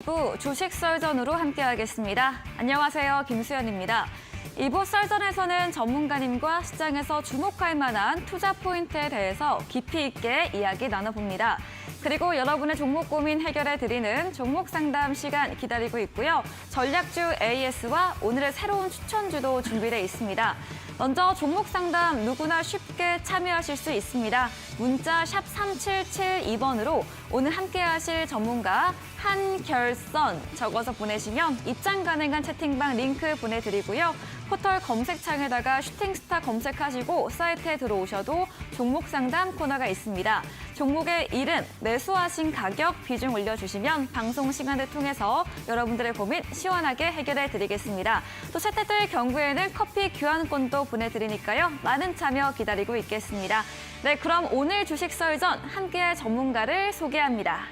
2부 주식 썰전으로 함께하겠습니다. 안녕하세요, 김수연입니다. 2부 썰전에서는 전문가님과 시장에서 주목할 만한 투자 포인트에 대해서 깊이 있게 이야기 나눠봅니다. 그리고 여러분의 종목 고민 해결해드리는 종목 상담 시간 기다리고 있고요. 전략주 AS와 오늘의 새로운 추천주도 준비되어 있습니다. 먼저 종목 상담 누구나 쉽게 참여하실 수 있습니다. 문자 샵 3772번으로 오늘 함께하실 전문가 한결선 적어서 보내시면 입장 가능한 채팅방 링크 보내드리고요. 포털 검색창에다가 슈팅스타 검색하시고 사이트에 들어오셔도 종목 상담 코너가 있습니다. 종목의 이름, 매수하신 가격, 비중 올려주시면 방송 시간을 통해서 여러분들의 고민 시원하게 해결해드리겠습니다. 또 채택될 경우에는 커피 교환권도 보내드리니까요. 많은 참여 기다리고 있겠습니다. 네, 그럼 오늘 주식 썰전 함께할 전문가를 소개합니다.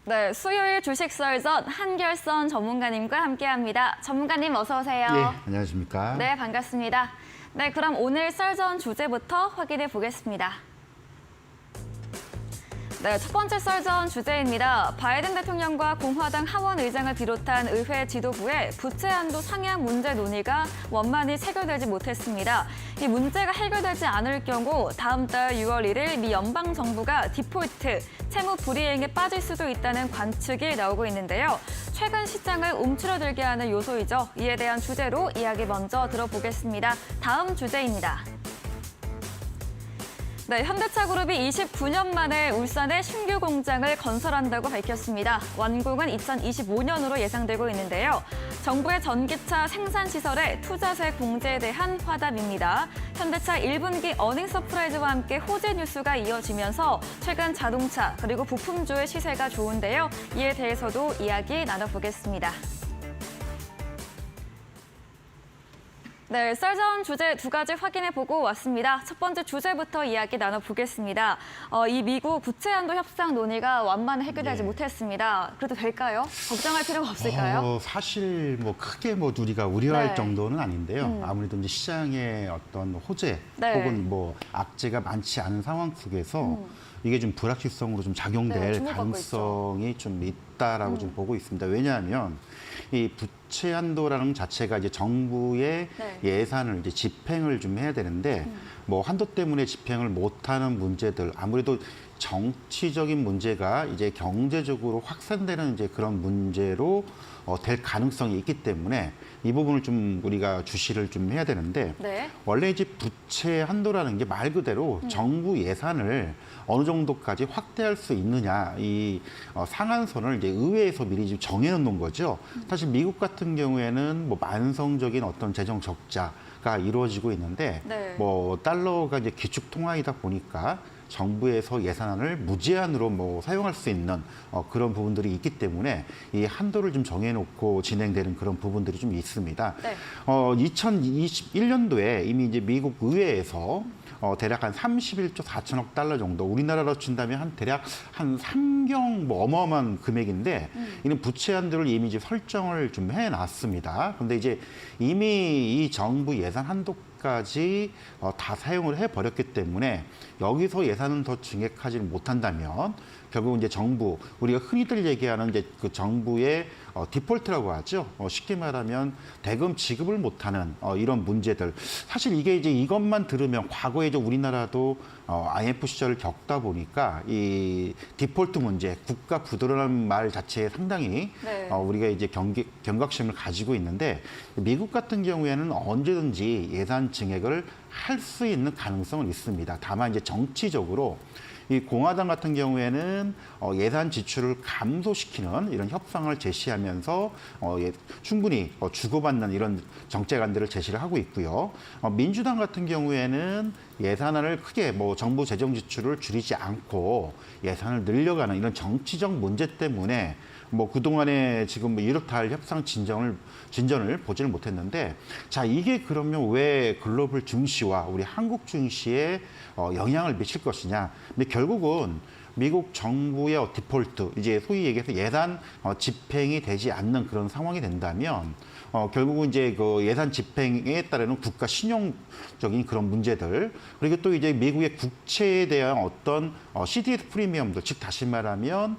네, 수요일 주식 썰전 한결선 전문가님과 함께합니다. 전문가님 어서 오세요. 예, 안녕하십니까. 네, 반갑습니다. 네, 그럼 오늘 썰전 주제부터 확인해 보겠습니다. 네, 첫 번째 썰전 주제입니다. 바이든 대통령과 공화당 하원 의장을 비롯한 의회 지도부의 부채 한도 상향 문제 논의가 원만히 체결되지 못했습니다. 이 문제가 해결되지 않을 경우 다음 달 6월 1일 미 연방 정부가 디폴트, 채무 불이행에 빠질 수도 있다는 관측이 나오고 있는데요. 최근 시장을 움츠러들게 하는 요소이죠. 이에 대한 주제로 이야기 먼저 들어보겠습니다. 다음 주제입니다. 네, 현대차그룹이 29년 만에 울산에 신규 공장을 건설한다고 밝혔습니다. 완공은 2025년으로 예상되고 있는데요. 정부의 전기차 생산시설에 투자세 공제에 대한 화답입니다. 현대차 1분기 어닝 서프라이즈와 함께 호재 뉴스가 이어지면서 최근 자동차 그리고 부품주의 시세가 좋은데요. 이에 대해서도 이야기 나눠보겠습니다. 네, 썰전 주제 두 가지 확인해보고 왔습니다. 첫 번째 주제부터 이야기 나눠보겠습니다. 이 미국 부채 한도 협상 논의가 완만히 해결되지 못했습니다. 그래도 될까요? 걱정할 필요가 없을까요? 사실 크게 우리가 우려할 네. 정도는 아닌데요. 아무래도 이제 시장의 어떤 호재 네. 혹은 악재가 많지 않은 상황 속에서 이게 좀 불확실성으로 좀 작용될 주목받고 가능성이 좀 있다라고 좀 보고 있습니다. 왜냐하면 이 부채 한도라는 자체가 이제 정부의 네. 예산을 이제 집행을 좀 해야 되는데 한도 때문에 집행을 못하는 문제들 아무래도 정치적인 문제가 이제 경제적으로 확산되는 이제 그런 문제로 될 가능성이 있기 때문에 이 부분을 좀 우리가 주시를 좀 해야 되는데 네. 원래 이제 부채 한도라는 게 말 그대로 정부 예산을 어느 정도까지 확대할 수 있느냐 이 상한선을 이제 의회에서 미리 좀 정해놓는 거죠. 사실 미국 같은 경우에는 만성적인 어떤 재정 적자가 이루어지고 있는데 네. 달러가 이제 기축 통화이다 보니까 정부에서 예산안을 무제한으로 사용할 수 있는 그런 부분들이 있기 때문에 이 한도를 좀 정해놓고 진행되는 그런 부분들이 좀 있습니다. 네. 2021년도에 이미 이제 미국 의회에서 대략 한 31조 4천억 달러 정도, 우리나라로 친다면 대략 한 3경 어마어마한 금액인데 이는 부채 한도를 이미 이제 설정을 좀 해놨습니다. 그런데 이제 이미 이 정부 예산 한도까지 다 사용을 해버렸기 때문에 여기서 예산을 더 증액하지 못한다면 결국 이제 정부, 우리가 흔히들 얘기하는 이제 그 정부의 디폴트라고 하죠. 쉽게 말하면 대금 지급을 못하는 이런 문제들. 사실 이게 이제 이것만 들으면 과거에 이제 우리나라도 IMF 시절을 겪다 보니까 이 디폴트 문제, 국가 부도라는 말 자체에 상당히 네. 우리가 이제 경각심을 가지고 있는데 미국 같은 경우에는 언제든지 예산 증액을 할 수 있는 가능성은 있습니다. 다만 이제 정치적으로 이 공화당 같은 경우에는 예산 지출을 감소시키는 이런 협상을 제시하면서 충분히 주고받는 이런 정책안들을 제시를 하고 있고요. 민주당 같은 경우에는 예산안을 크게 정부 재정 지출을 줄이지 않고 예산을 늘려가는 이런 정치적 문제 때문에 그동안에 지금 이렇다 할 협상 진전을 보지는 못했는데, 자, 이게 그러면 왜 글로벌 증시와 우리 한국 증시에 영향을 미칠 것이냐. 근데 결국은 미국 정부의 디폴트, 이제 소위 얘기해서 예산 집행이 되지 않는 그런 상황이 된다면 결국은 이제 그 예산 집행에 따르는 국가 신용적인 그런 문제들, 그리고 또 이제 미국의 국채에 대한 어떤 CDS 프리미엄들, 즉 다시 말하면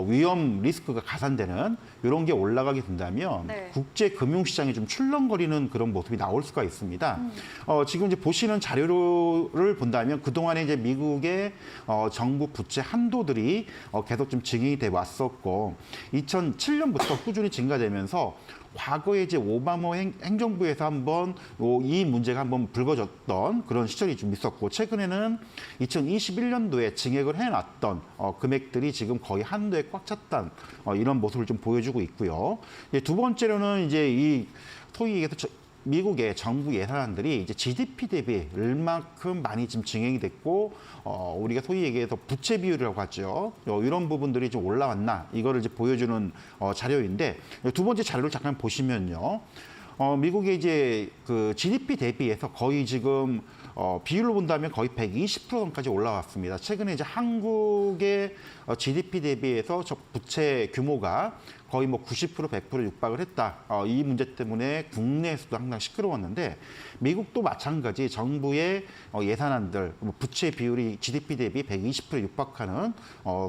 위험 리스크가 가산되는 이런 게 올라가게 된다면 네. 국제 금융시장이 좀 출렁거리는 그런 모습이 나올 수가 있습니다. 지금 이제 보시는 자료를 본다면 그동안에 이제 미국의 정부 부채 한도들이 계속 좀 증액이 돼 왔었고 2007년부터 꾸준히 증가되면서 과거에 이제 오바마 행정부에서 한번 이 문제가 한번 불거졌던 그런 시절이 좀 있었고 최근에는 2021년도에 증액을 해놨던 금액들이 지금 거의 한도에 꽉 찼던 이런 모습을 좀 보여주고 있고요. 두 번째로는 이제 이 소위 얘기해서 미국의 정부 예산안들이 이제 GDP 대비 얼만큼 많이 좀 증액이 됐고 우리가 소위 얘기해서 부채 비율이라고 하죠. 이런 부분들이 좀 올라왔나 이거를 이제 보여주는 자료인데 두 번째 자료를 잠깐 보시면요. 미국의 이제 그 GDP 대비해서 거의 지금 비율로 본다면 거의 120%까지 올라왔습니다. 최근에 이제 한국의 GDP 대비해서 저 부채 규모가 거의 뭐 90%, 100% 육박을 했다. 이 문제 때문에 국내에서도 항상 시끄러웠는데 미국도 마찬가지 정부의 예산안들, 부채 비율이 GDP 대비 120% 육박하는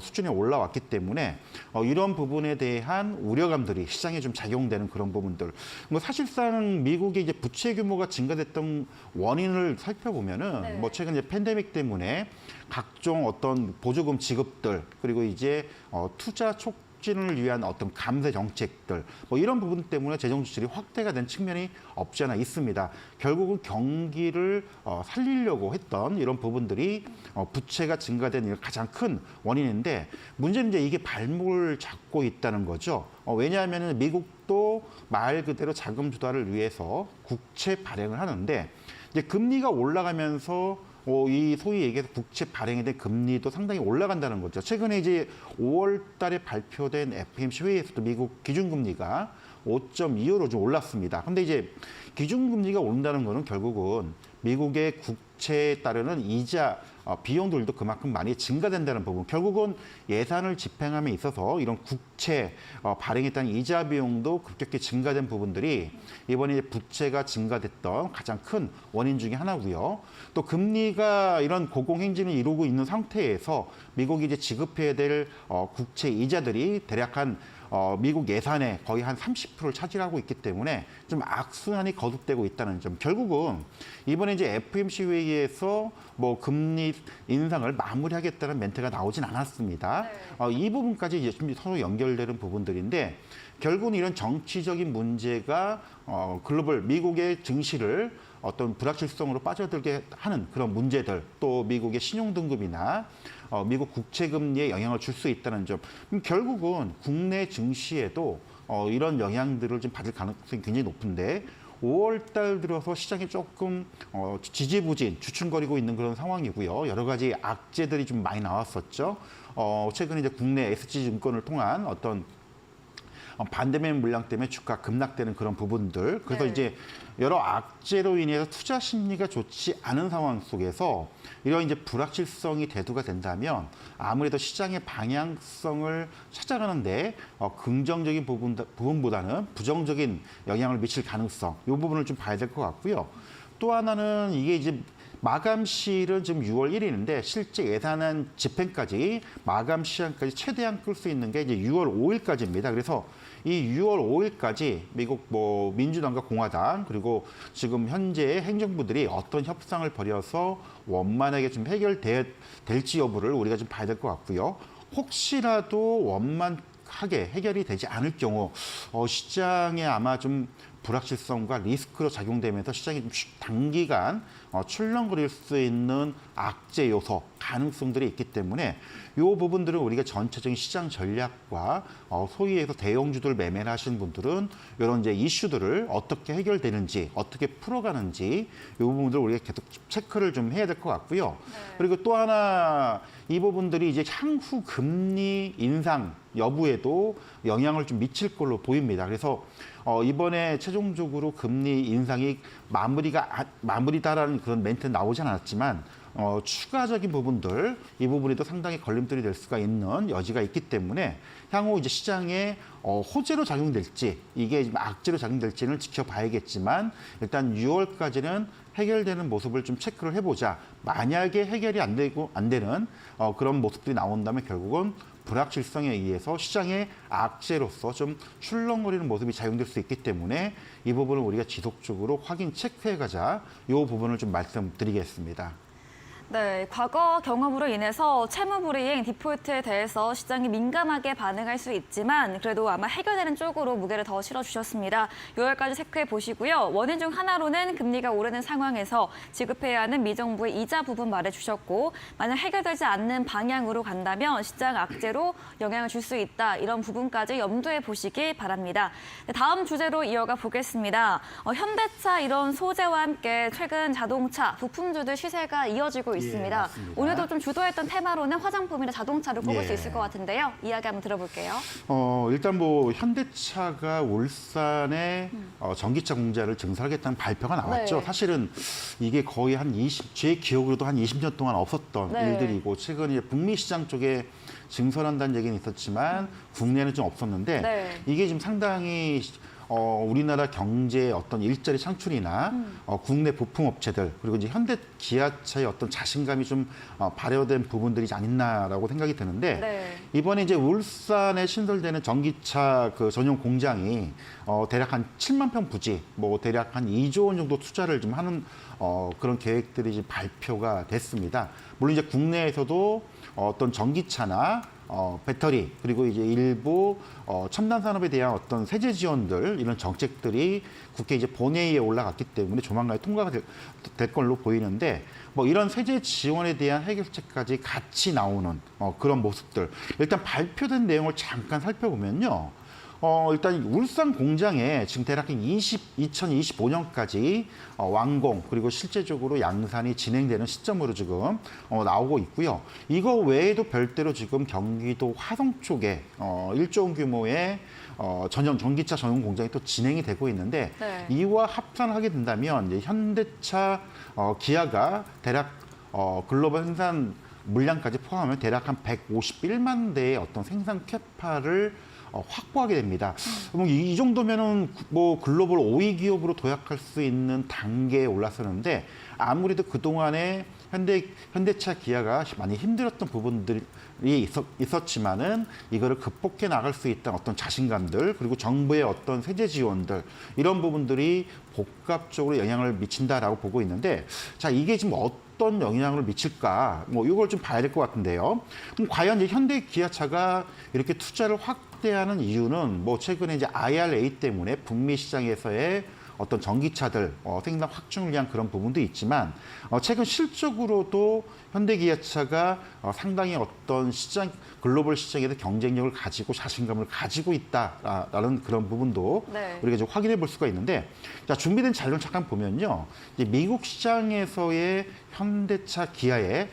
수준에 올라왔기 때문에 이런 부분에 대한 우려감들이 시장에 좀 작용되는 그런 부분들. 뭐 사실상 미국의 이제 부채 규모가 증가됐던 원인을 살펴보면은 네. 뭐 최근 이제 팬데믹 때문에 각종 어떤 보조금 지급들 그리고 이제 투자 촉진을 위한 어떤 감세 정책들 뭐 이런 부분 때문에 재정 지출이 확대가 된 측면이 없지 않아 있습니다. 결국은 경기를 살리려고 했던 이런 부분들이 부채가 증가된 가장 큰 원인인데 문제는 이제 이게 발목을 잡고 있다는 거죠. 왜냐하면 미국도 말 그대로 자금 조달을 위해서 국채 발행을 하는데 이제 금리가 올라가면서 이 소위 얘기해서 국채 발행에 대한 금리도 상당히 올라간다는 거죠. 최근에 이제 5월 달에 발표된 FOMC 회의에서도 미국 기준금리가 5.25로 좀 올랐습니다. 근데 이제 기준금리가 오른다는 거는 결국은 미국의 국채에 따르는 이자 비용들도 그만큼 많이 증가된다는 부분. 결국은 예산을 집행함에 있어서 이런 국채 발행에 따른 이자 비용도 급격히 증가된 부분들이 이번에 부채가 증가됐던 가장 큰 원인 중에 하나고요. 또 금리가 이런 고공행진을 이루고 있는 상태에서 미국이 이제 지급해야 될 국채 이자들이 대략 한 미국 예산의 거의 한 30%를 차지하고 있기 때문에 좀 악순환이 거듭되고 있다는 점. 결국은 이번에 이제 FOMC 회의에서 뭐 금리 인상을 마무리하겠다는 멘트가 나오진 않았습니다. 네. 이 부분까지 이제 좀 서로 연결되는 부분들인데 결국은 이런 정치적인 문제가 글로벌 미국의 증시를 어떤 불확실성으로 빠져들게 하는 그런 문제들, 또 미국의 신용등급이나 미국 국채금리에 영향을 줄 수 있다는 점. 결국은 국내 증시에도 이런 영향들을 좀 받을 가능성이 굉장히 높은데 5월 달 들어서 시장이 조금 지지부진, 주춤거리고 있는 그런 상황이고요. 여러 가지 악재들이 좀 많이 나왔었죠. 최근에 이제 국내 SG증권을 통한 어떤 반대면 물량 때문에 주가 급락되는 그런 부분들. 그래서 네. 이제 여러 악재로 인해서 투자 심리가 좋지 않은 상황 속에서 이런 이제 불확실성이 대두가 된다면 아무래도 시장의 방향성을 찾아가는데 긍정적인 부분보다는 부정적인 영향을 미칠 가능성, 이 부분을 좀 봐야 될 것 같고요. 또 하나는 이게 이제 마감시일은 지금 6월 1일인데 실제 예산안 집행까지 마감 시한까지 최대한 끌 수 있는 게 이제 6월 5일까지입니다. 그래서 이 6월 5일까지 미국 뭐 민주당과 공화당 그리고 지금 현재 행정부들이 어떤 협상을 벌여서 원만하게 좀 해결될지 여부를 우리가 좀 봐야 될 것 같고요. 혹시라도 원만하게 해결이 되지 않을 경우 시장에 아마 좀 불확실성과 리스크로 작용되면서 시장이 좀 단기간 출렁거릴 수 있는 악재 요소, 가능성들이 있기 때문에 이 부분들은 우리가 전체적인 시장 전략과 소위 해서 대형주들 매매를 하시는 분들은 이런 이제 이슈들을 어떻게 해결되는지, 어떻게 풀어가는지 이 부분들을 우리가 계속 체크를 좀 해야 될 것 같고요. 네. 그리고 또 하나 이 부분들이 이제 향후 금리 인상 여부에도 영향을 좀 미칠 걸로 보입니다. 그래서 이번에 최종적으로 금리 인상이 마무리다라는 그런 멘트는 나오지 않았지만 추가적인 부분들, 이 부분에도 상당히 걸림돌이 될 수가 있는 여지가 있기 때문에 향후 이제 시장에 호재로 작용될지 이게 지금 악재로 작용될지는 지켜봐야겠지만 일단 6월까지는 해결되는 모습을 좀 체크를 해보자. 만약에 해결이 안 되는 그런 모습들이 나온다면 결국은 불확실성에 의해서 시장의 악재로서 좀 출렁거리는 모습이 작용될 수 있기 때문에 이 부분을 우리가 지속적으로 확인 체크해가자. 이 부분을 좀 말씀드리겠습니다. 네, 과거 경험으로 인해서 채무 불이행, 디폴트에 대해서 시장이 민감하게 반응할 수 있지만 그래도 아마 해결되는 쪽으로 무게를 더 실어주셨습니다. 6월까지 체크해 보시고요. 원인 중 하나로는 금리가 오르는 상황에서 지급해야 하는 미정부의 이자 부분 말해주셨고 만약 해결되지 않는 방향으로 간다면 시장 악재로 영향을 줄 수 있다. 이런 부분까지 염두에 보시기 바랍니다. 네, 다음 주제로 이어가 보겠습니다. 현대차 이런 소재와 함께 최근 자동차, 부품주들 시세가 이어지고 있습니다. 맞습니다. 오늘도 좀 주도했던 테마로는 화장품이나 자동차를 꼽을 수 예. 있을 것 같은데요. 이야기 한번 들어볼게요. 일단 뭐 현대차가 울산에 전기차 공장을 증설하겠다는 발표가 나왔죠. 네. 사실은 이게 거의 제 기억으로도 한 20년 동안 없었던 네. 일들이고 최근 이제 북미 시장 쪽에 증설한다는 얘기는 있었지만 국내는 좀 없었는데 네. 이게 지금 상당히 우리나라 경제의 어떤 일자리 창출이나 국내 부품 업체들 그리고 이제 현대 기아차의 어떤 자신감이 좀 발휘된 부분들이 아니나라고 생각이 드는데 네. 이번에 이제 울산에 신설되는 전기차 그 전용 공장이 대략 한 7만 평 부지, 뭐 대략 한 2조 원 정도 투자를 좀 하는 그런 계획들이 이제 발표가 됐습니다. 물론 이제 국내에서도 어떤 전기차나 배터리 그리고 이제 일부 첨단 산업에 대한 어떤 세제 지원들 이런 정책들이 국회 이제 본회의에 올라갔기 때문에 조만간 통과가 될 걸로 보이는데 뭐 이런 세제 지원에 대한 해결책까지 같이 나오는 그런 모습들 일단 발표된 내용을 잠깐 살펴보면요. 일단 울산 공장에 지금 대략 2025년까지 완공 그리고 실제적으로 양산이 진행되는 시점으로 지금 나오고 있고요. 이거 외에도 별도로 지금 경기도 화성 쪽에 1조 원 규모의 전기차 전용 공장이 또 진행이 되고 있는데 네. 이와 합산을 하게 된다면 이제 현대차, 기아가 대략 글로벌 생산 물량까지 포함하면 대략 한 151만 대의 어떤 생산 캐파를 확보하게 됩니다. 이 정도면은 뭐 글로벌 5위 기업으로 도약할 수 있는 단계에 올라서는데 아무래도 그동안에 현대차 기아가 많이 힘들었던 부분들이 있었지만은 이거를 극복해 나갈 수 있다는 어떤 자신감들 그리고 정부의 어떤 세제 지원들 이런 부분들이 복합적으로 영향을 미친다라고 보고 있는데 자 이게 지금 어떤 영향을 미칠까 뭐 이걸 좀 봐야 될 것 같은데요. 그럼 과연 이제 현대 기아차가 이렇게 투자를 확대하는 이유는 뭐 최근에 이제 IRA 때문에 북미 시장에서의 어떤 전기차들 생산 확충을 위한 그런 부분도 있지만 최근 실적으로도 현대기아차가 상당히 어떤 시장 글로벌 시장에서 경쟁력을 가지고 자신감을 가지고 있다라는 그런 부분도 네. 우리가 좀 확인해 볼 수가 있는데 자 준비된 자료를 잠깐 보면요 이제 미국 시장에서의 현대차 기아의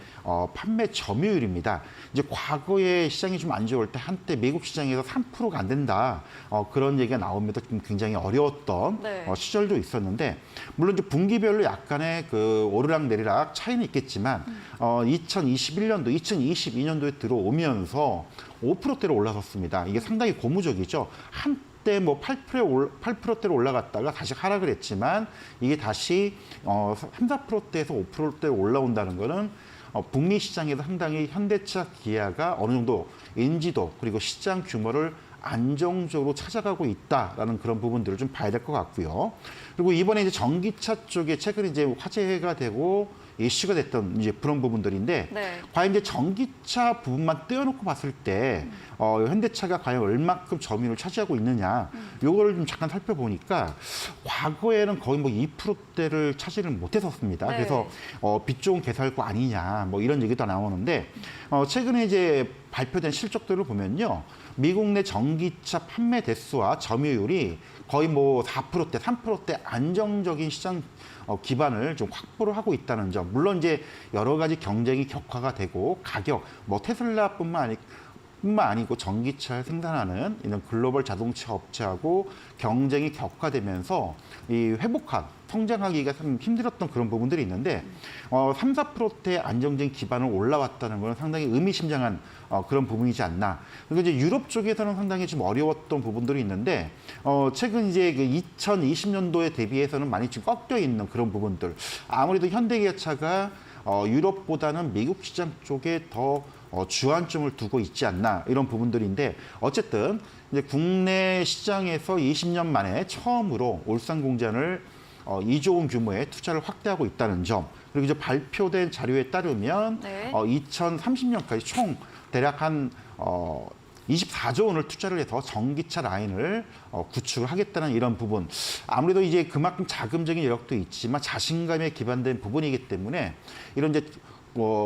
판매 점유율입니다. 이제 과거에 시장이 좀 안 좋을 때 한때 미국 시장에서 3%가 안 된다 그런 얘기가 나오면서 좀 굉장히 어려웠던 네. 시절도 있었는데 물론 이제 분기별로 약간의 그 오르락 내리락 차이는 있겠지만 2021년도, 2022년도에 들어오면서 5%대로 올라섰습니다. 이게 상당히 고무적이죠. 한때 뭐 8%대로 올라갔다가 다시 하락을 했지만 이게 다시 3, 4%대에서 5%대로 올라온다는 거는 북미 시장에서 상당히 현대차 기아가 어느 정도 인지도 그리고 시장 규모를 안정적으로 찾아가고 있다라는 그런 부분들을 좀 봐야 될 것 같고요. 그리고 이번에 이제 전기차 쪽에 최근에 이제 화제가 되고 이슈가 됐던 이제 그런 부분들인데 네. 과연 이제 전기차 부분만 떼어놓고 봤을 때 현대차가 과연 얼마큼 점유율을 차지하고 있느냐 요거를 좀 잠깐 살펴보니까 과거에는 거의 뭐 2%대를 차지를 못했었습니다. 네. 그래서 빛 좋은 개발구 아니냐 뭐 이런 얘기도 나오는데 최근에 이제 발표된 실적들을 보면요. 미국 내 전기차 판매 대수와 점유율이 거의 뭐 4%대, 3%대 안정적인 시장 기반을 좀 확보를 하고 있다는 점. 물론 이제 여러 가지 경쟁이 격화가 되고 가격, 뭐 테슬라뿐만 뿐만 아니고 전기차를 생산하는 이런 글로벌 자동차 업체하고 경쟁이 격화되면서 이 회복한 성장하기가 참 힘들었던 그런 부분들이 있는데 3, 4%대 안정적인 기반을 올라왔다는 것은 상당히 의미심장한 그런 부분이지 않나. 그리고 이제 유럽 쪽에서는 상당히 좀 어려웠던 부분들이 있는데 최근 이제 그 2020년도에 대비해서는 많이 좀 꺾여 있는 그런 부분들. 아무래도 현대기아차가 유럽보다는 미국 시장 쪽에 더 주안점을 두고 있지 않나 이런 부분들인데 어쨌든 이제 국내 시장에서 20년 만에 처음으로 울산 공장을 2조 원 규모의 투자를 확대하고 있다는 점 그리고 이제 발표된 자료에 따르면 네. 2030년까지 총 대략 한 24조 원을 투자를 해서 전기차 라인을 구축을 하겠다는 이런 부분. 아무래도 이제 그만큼 자금적인 여력도 있지만 자신감에 기반된 부분이기 때문에 이런 이제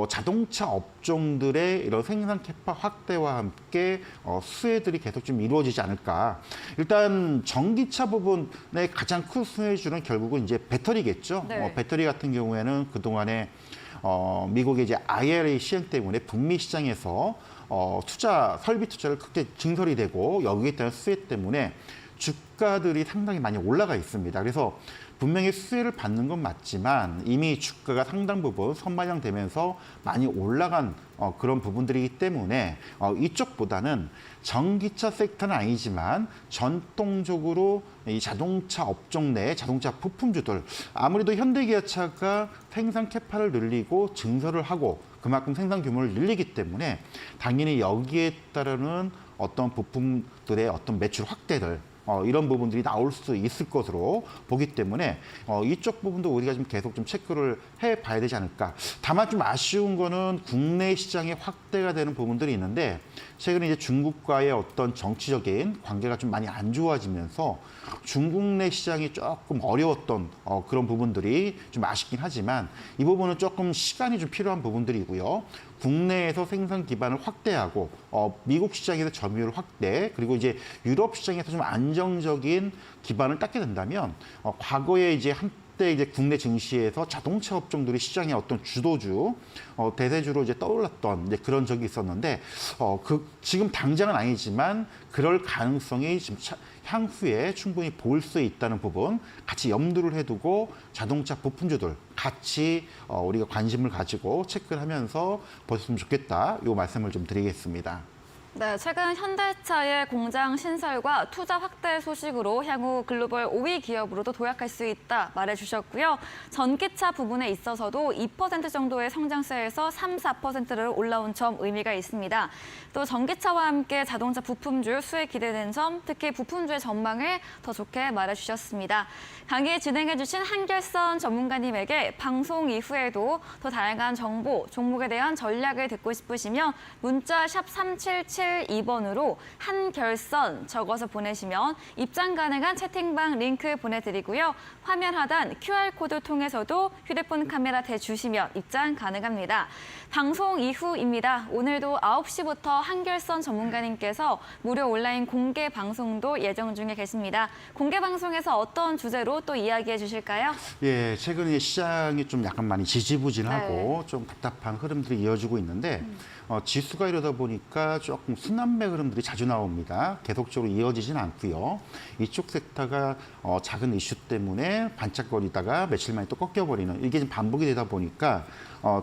자동차 업종들의 이런 생산 캐파 확대와 함께 수혜들이 계속 좀 이루어지지 않을까. 일단 전기차 부분의 가장 큰 수혜주는 결국은 이제 배터리겠죠. 네. 배터리 같은 경우에는 그동안에 미국의 이제 IRA 시행 때문에 북미 시장에서 설비 투자를 크게 증설이 되고 여기에 따른 수혜 때문에 주가들이 상당히 많이 올라가 있습니다. 그래서 분명히 수혜를 받는 건 맞지만 이미 주가가 상당 부분 선반영되면서 많이 올라간 그런 부분들이기 때문에 이쪽보다는 전기차 섹터는 아니지만 전통적으로 이 자동차 업종 내 자동차 부품주들 아무래도 현대기아차가 생산 캐파를 늘리고 증설을 하고 그만큼 생산 규모를 늘리기 때문에 당연히 여기에 따르는 어떤 부품들의 어떤 매출 확대들 이런 부분들이 나올 수 있을 것으로 보기 때문에 이쪽 부분도 우리가 좀 계속 좀 체크를 해봐야 되지 않을까. 다만 좀 아쉬운 거는 국내 시장이 확대가 되는 부분들이 있는데 최근에 이제 중국과의 어떤 정치적인 관계가 좀 많이 안 좋아지면서 중국 내 시장이 조금 어려웠던 그런 부분들이 좀 아쉽긴 하지만 이 부분은 조금 시간이 좀 필요한 부분들이고요. 국내에서 생산 기반을 확대하고 미국 시장에서 점유율 확대 그리고 이제 유럽 시장에서 좀 안정적인 기반을 닦게 된다면 과거에 이제 한때 이제 국내 증시에서 자동차 업종들이 시장의 어떤 주도주 대세주로 이제 떠올랐던 이제 그런 적이 있었는데 지금 당장은 아니지만 그럴 가능성이 지금 향후에 충분히 볼 수 있다는 부분 같이 염두를 해두고 자동차 부품주들 같이 우리가 관심을 가지고 체크를 하면서 보셨으면 좋겠다. 이 말씀을 좀 드리겠습니다. 네, 최근 현대차의 공장 신설과 투자 확대 소식으로 향후 글로벌 5위 기업으로도 도약할 수 있다 말해주셨고요. 전기차 부분에 있어서도 2% 정도의 성장세에서 3, 4%를 올라온 점 의미가 있습니다. 또 전기차와 함께 자동차 부품주 수혜 기대되는 점, 특히 부품주의 전망을 더 좋게 말해주셨습니다. 강의 진행해주신 한결선 전문가님에게 방송 이후에도 더 다양한 정보, 종목에 대한 전략을 듣고 싶으시면 문자 샵 3772번으로 한결선 적어서 보내시면 입장 가능한 채팅방 링크 보내드리고요. 화면 하단 QR코드 통해서도 휴대폰 카메라 대주시면 입장 가능합니다. 방송 이후입니다. 오늘도 9시부터 한결선 전문가님께서 무료 온라인 공개 방송도 예정 중에 계십니다. 공개 방송에서 어떤 주제로 또 이야기해 주실까요? 예, 최근에 시장이 좀 약간 많이 지지부진하고 좀 답답한 흐름들이 이어지고 있는데 지수가 이러다 보니까 조금 순환매 흐름들이 자주 나옵니다. 계속적으로 이어지진 않고요. 이쪽 섹터가 작은 이슈 때문에 반짝거리다가 며칠 만에 또 꺾여버리는 이게 좀 반복이 되다 보니까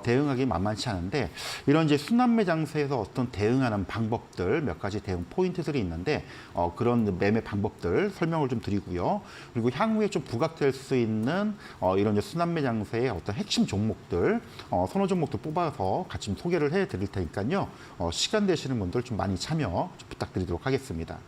대응하기 만만치 않은데 이런 이제 순환매 장세에서 어떤 대응하는 방법들 몇 가지 대응 포인트들이 있는데 그런 매매 방법들 설명을 좀 드리고요. 그리고 향후에 좀 부각될 수 있는 이런 이제 순환매 장세의 어떤 핵심 종목들 선호 종목들 뽑아서 같이 좀 소개를 해드릴 테니까요. 시간 되시는 분들 좀 많이 참여 좀 부탁드리도록 하겠습니다.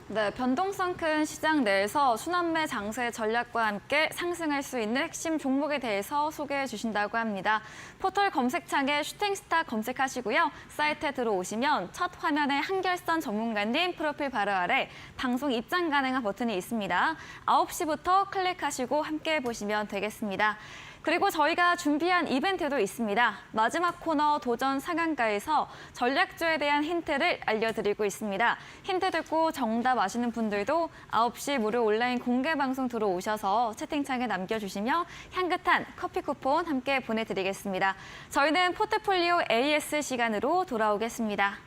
네, 변동성 큰 시장 내에서 순환매 장세 전략과 함께 상승할 수 있는 핵심 종목에 대해서 소개해 주신다고 합니다. 포털 검색창에 슈팅스타 검색하시고요. 사이트에 들어오시면 첫 화면에 한결선 전문가님 프로필 바로 아래 방송 입장 가능한 버튼이 있습니다. 9시부터 클릭하시고 함께 보시면 되겠습니다. 그리고 저희가 준비한 이벤트도 있습니다. 마지막 코너 도전 상한가에서 전략주에 대한 힌트를 알려드리고 있습니다. 힌트 듣고 정답 아시는 분들도 9시 무료 온라인 공개 방송 들어오셔서 채팅창에 남겨주시면 향긋한 커피 쿠폰 함께 보내드리겠습니다. 저희는 포트폴리오 AS 시간으로 돌아오겠습니다.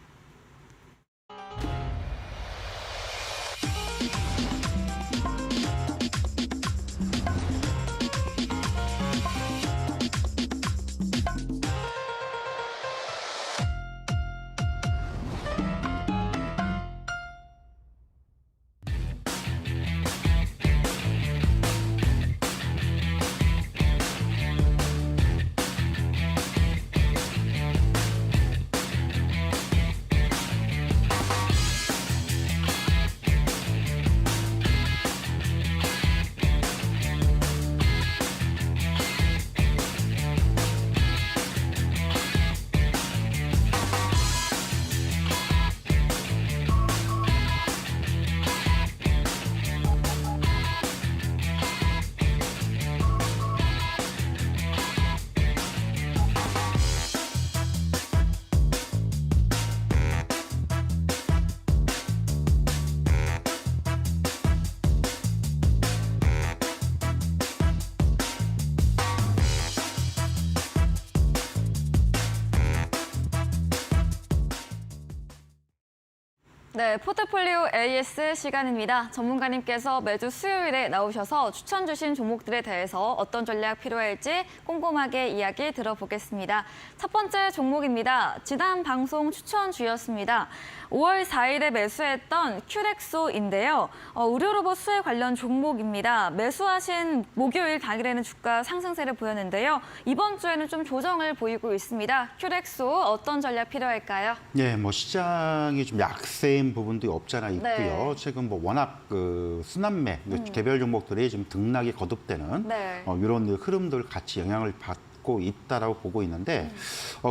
네, 포트폴리오 AS 시간입니다. 전문가님께서 매주 수요일에 나오셔서 추천 주신 종목들에 대해서 어떤 전략 필요할지 꼼꼼하게 이야기 들어보겠습니다. 첫 번째 종목입니다. 지난 방송 추천주였습니다. 5월 4일에 매수했던 큐렉소인데요. 의료 로봇 수혜 관련 종목입니다. 매수하신 목요일 당일에는 주가 상승세를 보였는데요. 이번 주에는 좀 조정을 보이고 있습니다. 큐렉소 어떤 전략 필요할까요? 예, 뭐 시장이 좀 약세인 부분도 없잖아 있고요. 네. 최근 뭐 워낙 그 순환매 개별 종목들이 좀 등락이 거듭되는 네. 이런 흐름들 같이 영향을 받고 있다라고 보고 있는데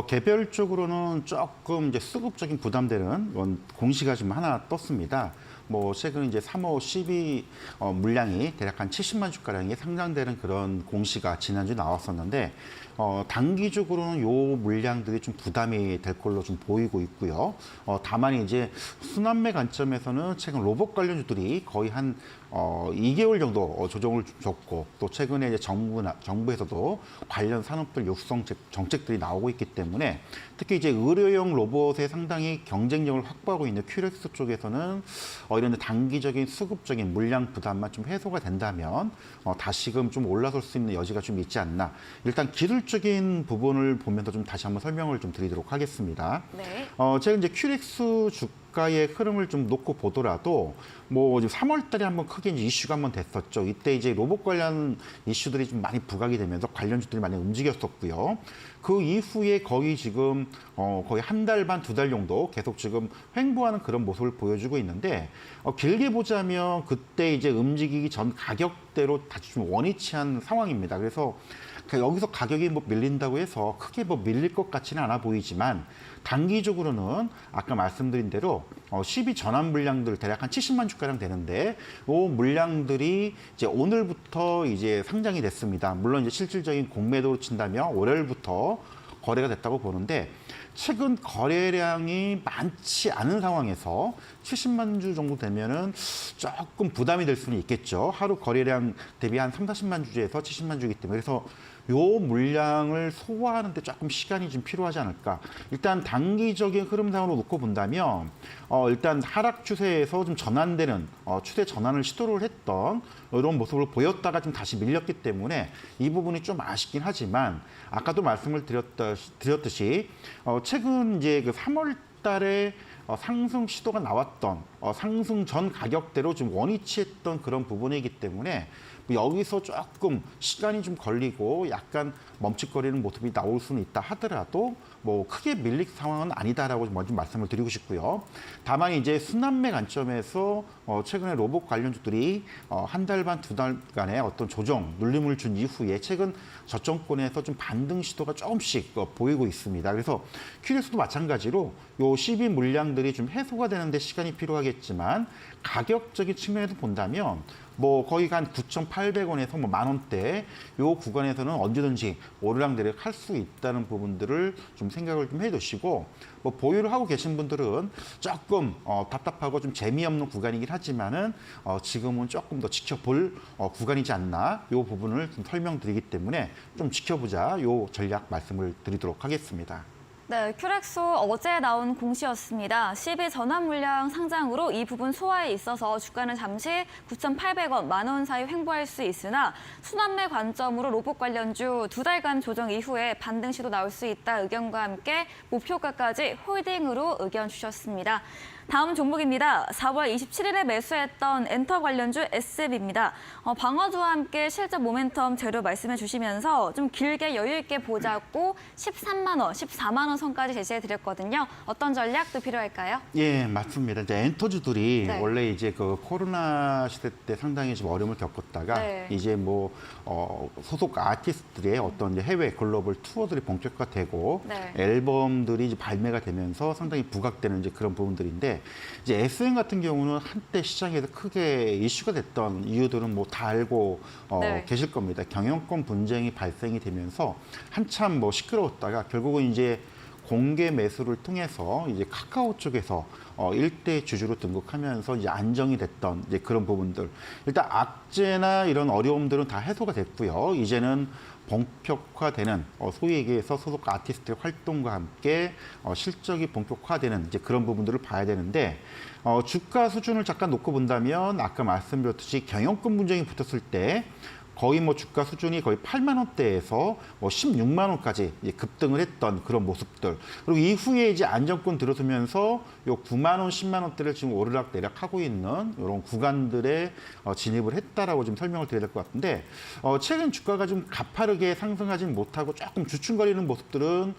개별적으로는 조금 이제 수급적인 부담되는 공시가 좀 하나 떴습니다. 뭐 최근 이제 3호 12 물량이 대략 한 70만 주가량이 상장되는 그런 공시가 지난주 나왔었는데 단기적으로는 요 물량들이 좀 부담이 될 걸로 좀 보이고 있고요. 다만 이제 순환매 관점에서는 최근 로봇 관련주들이 거의 한 2개월 정도 조정을 줬고 또 최근에 이제 정부에서도 관련 산업들 육성 정책들이 나오고 있기 때문에 특히 이제 의료용 로봇에 상당히 경쟁력을 확보하고 있는 큐렉스 쪽에서는 이런 단기적인 수급적인 물량 부담만 좀 해소가 된다면 다시금 좀 올라설 수 있는 여지가 좀 있지 않나. 일단 기술적인 부분을 보면서 좀 다시 한번 설명을 좀 드리도록 하겠습니다. 네. 제가 이제 큐렉스 주가의 흐름을 좀 놓고 보더라도 뭐 3월 달에 한번 크게 이제 이슈가 한번 됐었죠. 이때 이제 로봇 관련 이슈들이 좀 많이 부각이 되면서 관련주들이 많이 움직였었고요. 그 이후에 거의 지금 거의 한 달 반, 2달 정도 계속 지금 횡보하는 그런 모습을 보여주고 있는데 길게 보자면 그때 이제 움직이기 전 가격대로 다시 좀 원위치한 상황입니다. 그래서 여기서 가격이 뭐 밀린다고 해서 크게 뭐 밀릴 것 같지는 않아 보이지만 단기적으로는 아까 말씀드린 대로 12 전환 물량들 대략 한 70만 주가량 되는데 이 물량들이 이제 오늘부터 이제 상장이 됐습니다. 물론 이제 실질적인 공매도로 친다면 월요일부터 거래가 됐다고 보는데 최근 거래량이 많지 않은 상황에서 70만 주 정도 되면은 조금 부담이 될 수는 있겠죠. 하루 거래량 대비 한 3, 40만 주에서 70만 주이기 때문에 그래서 요 물량을 소화하는 데 조금 시간이 좀 필요하지 않을까. 일단 단기적인 흐름상으로 놓고 본다면 일단 하락 추세에서 좀 전환되는 추세 전환을 시도를 했던 이런 모습을 보였다가 좀 다시 밀렸기 때문에 이 부분이 좀 아쉽긴 하지만 아까도 말씀을 드렸듯이 최근 이제 그 3월 달에 상승 시도가 나왔던 상승 전 가격대로 좀 원위치했던 그런 부분이기 때문에 여기서 조금 시간이 좀 걸리고 약간 멈칫거리는 모습이 나올 수는 있다 하더라도 뭐 크게 밀릴 상황은 아니다라고 먼저 말씀을 드리고 싶고요. 다만 이제 순환매 관점에서 최근에 로봇 관련주들이 한 달 반, 2달간의 어떤 조정, 눌림을 준 이후에 최근 저점권에서 좀 반등 시도가 조금씩 보이고 있습니다. 그래서 큐렉스도 마찬가지로 요 12 물량들이 좀 해소가 되는데 시간이 필요하겠지만 가격적인 측면에서 본다면 뭐 거의 한 9,800원에서 뭐 10,000원대 요 구간에서는 언제든지 오르락내리락 할 수 있다는 부분들을 좀 생각을 좀 해두시고 뭐 보유를 하고 계신 분들은 조금 답답하고 좀 재미없는 구간이긴 하지만은 지금은 조금 더 지켜볼 구간이지 않나 요 부분을 좀 설명드리기 때문에 좀 지켜보자 요 전략 말씀을 드리도록 하겠습니다. 네, 큐렉소 어제 나온 공시였습니다. 12 전환 물량 상장으로 이 부분 소화에 있어서 주가는 잠시 9,800원, 10,000원 사이 횡보할 수 있으나 순환매 관점으로 로봇 관련주 2달간 조정 이후에 반등 시도 나올 수 있다 의견과 함께 목표가까지 홀딩으로 의견 주셨습니다. 다음 종목입니다. 4월 27일에 매수했던 엔터 관련주 SB입니다. 방어주와 함께 실적 모멘텀 재료 말씀해 주시면서 좀 길게 여유 있게 보자고 13만 원, 14만 원 선까지 제시해 드렸거든요. 어떤 전략도 필요할까요? 예, 맞습니다. 이제 엔터주들이 네. 원래 이제 그 코로나 시대 때 상당히 좀 어려움을 겪었다가 네. 이제 뭐 소속 아티스트들의 어떤 이제 해외 글로벌 투어들이 본격화되고 네. 앨범들이 이제 발매가 되면서 상당히 부각되는 이제 그런 부분들인데 이제 SM 같은 경우는 한때 시장에서 크게 이슈가 됐던 이유들은 뭐 다 알고 네. 계실 겁니다. 경영권 분쟁이 발생이 되면서 한참 뭐 시끄러웠다가 결국은 이제 공개 매수를 통해서 이제 카카오 쪽에서 일대 주주로 등극하면서 이제 안정이 됐던 이제 그런 부분들. 일단 악재나 이런 어려움들은 다 해소가 됐고요. 이제는 본격화되는 소위 얘기해서 소속 아티스트의 활동과 함께 실적이 본격화되는 이제 그런 부분들을 봐야 되는데 주가 수준을 잠깐 놓고 본다면 아까 말씀드렸듯이 경영권 분쟁이 붙었을 때 거의 뭐 주가 수준이 거의 8만 원대에서 뭐 16만 원까지 급등을 했던 그런 모습들. 그리고 이후에 이제 안정권 들어서면서 요 9만 원, 10만 원대를 지금 오르락내락 하고 있는 이런 구간들에 진입을 했다라고 좀 설명을 드려야 될 것 같은데 최근 주가가 좀 가파르게 상승하진 못하고 조금 주춤거리는 모습들은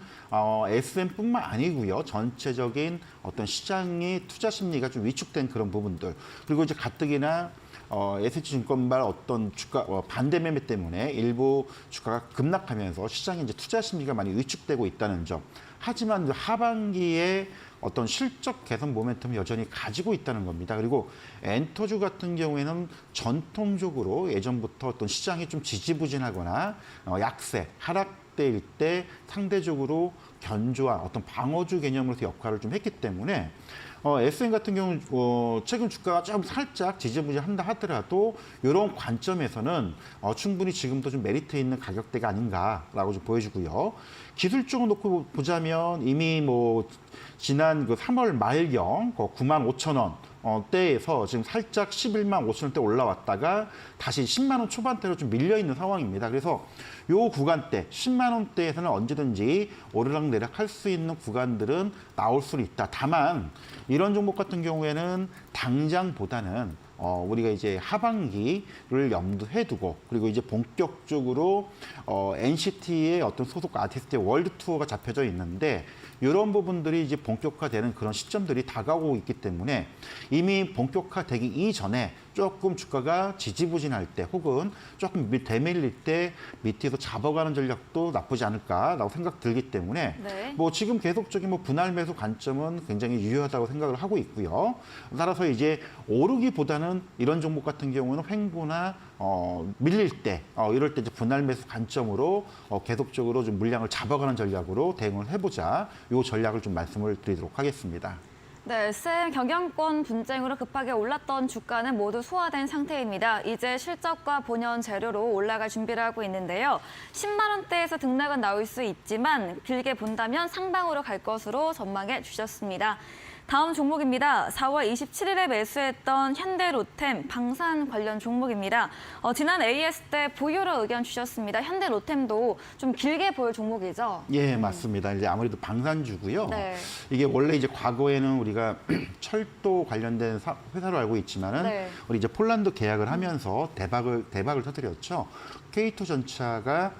SM뿐만 아니고요. 전체적인 어떤 시장의 투자 심리가 좀 위축된 그런 부분들. 그리고 이제 가뜩이나 SH증권발 어떤 주가 반대 매매 때문에 일부 주가가 급락하면서 시장에 이제 투자 심리가 많이 위축되고 있다는 점. 하지만 하반기에 어떤 실적 개선 모멘텀을 여전히 가지고 있다는 겁니다. 그리고 엔터주 같은 경우에는 전통적으로 예전부터 어떤 시장이 좀 지지부진하거나 약세, 하락대일 때 상대적으로 견조한 어떤 방어주 개념으로서 역할을 좀 했기 때문에 SM 같은 경우 최근 주가가 좀 살짝 지지부진한다 하더라도 이런 관점에서는 충분히 지금도 좀 메리트 있는 가격대가 아닌가라고 좀 보여주고요. 기술적으로 놓고 보자면 이미 뭐 지난 그 3월 말경 9만 5천 원 대에서 지금 살짝 11만 5천 원대 올라왔다가 다시 10만 원 초반대로 좀 밀려 있는 상황입니다. 그래서 요 구간대 10만 원대에서는 언제든지 오르락내락 할 수 있는 구간들은 나올 수는 있다. 다만 이런 종목 같은 경우에는 당장보다는 우리가 이제 하반기를 염두해 두고 그리고 이제 본격적으로 NCT의 어떤 소속 아티스트의 월드 투어가 잡혀져 있는데 이런 부분들이 이제 본격화되는 그런 시점들이 다가오고 있기 때문에 이미 본격화되기 이전에 조금 주가가 지지부진할 때 혹은 조금 대밀릴 때 밑에서 잡아가는 전략도 나쁘지 않을까라고 생각 들기 때문에 네. 뭐 지금 계속적인 뭐 분할 매수 관점은 굉장히 유효하다고 생각을 하고 있고요. 따라서 이제 오르기보다는 이런 종목 같은 경우는 횡보나 밀릴 때 이럴 때 이제 분할 매수 관점으로 계속적으로 좀 물량을 잡아가는 전략으로 대응을 해보자. 이 전략을 좀 말씀을 드리도록 하겠습니다. 네, SM 경영권 분쟁으로 급하게 올랐던 주가는 모두 소화된 상태입니다. 이제 실적과 본연 재료로 올라갈 준비를 하고 있는데요. 10만 원대에서 등락은 나올 수 있지만 길게 본다면 상방으로 갈 것으로 전망해 주셨습니다. 다음 종목입니다. 4월 27일에 매수했던 현대로템 방산 관련 종목입니다. 지난 AS 때 보유로 의견 주셨습니다. 현대로템도 좀 길게 보일 종목이죠? 예, 맞습니다. 이제 아무래도 방산주고요. 네. 이게 원래 이제 과거에는 우리가 철도 관련된 회사로 알고 있지만은 네. 우리 이제 폴란드 계약을 하면서 대박을 터뜨렸죠. K2전차가